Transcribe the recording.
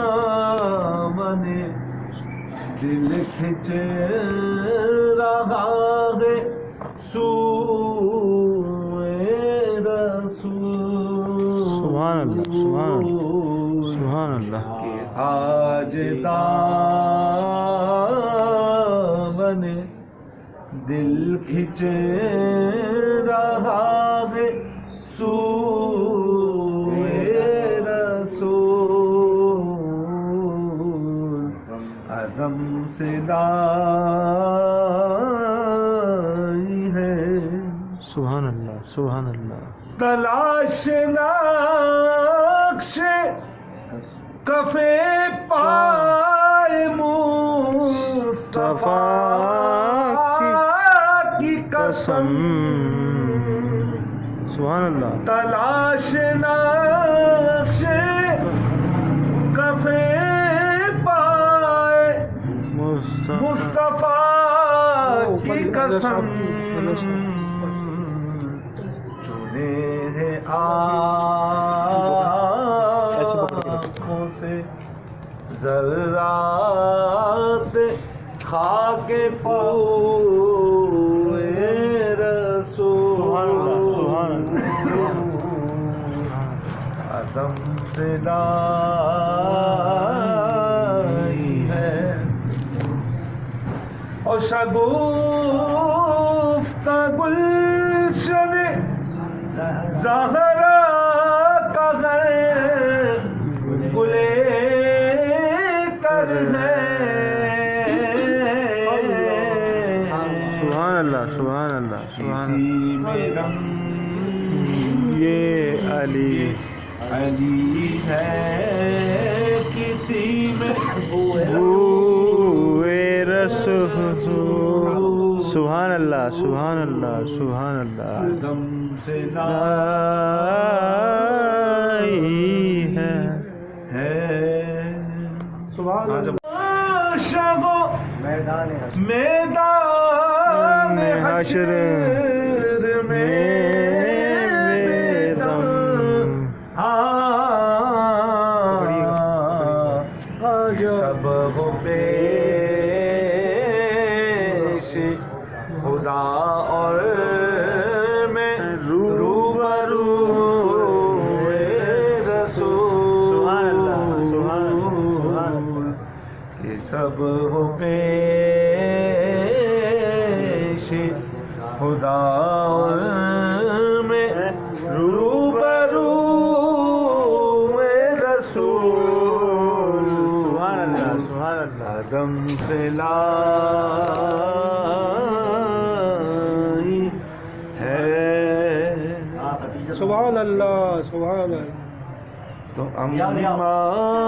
دامن دل کھنچ رہا ہے سوئے رسول سبحان اللہ سبحان اللہ کہ آج دامن دل کھنچ رہا ہے سوئے رسول عدم سے لائی ہے سبحان اللہ سبحان اللہ تلاش نقش کفے پائے مصطفیٰ کی قسم سبحان اللہ تلاش نقش کفے پائے مصطفیٰ کی قسم چنے ہیں آنکھوں سے ذرات خاک پوئے رسول عدم سے لائی ہے اور شگفتہ گلشن زہرا کا گھر گلے کر ہے سبحان اللہ سبحان اللہ کسی میں رنگ یہ علی علی ہے کسی میں بوئے رسول سبحان اللہ سبحان اللہ سبحان اللہ عدم سے لائی ہے سبحان اللہ شگو میدان حشر میں سب ہو پیش خدا اور میں روبرو رسول کہ سب ہو پیش خدا اور میں روبرو رسول عدم سے لائی ہے سبحان اللہ سبحان اللہ تو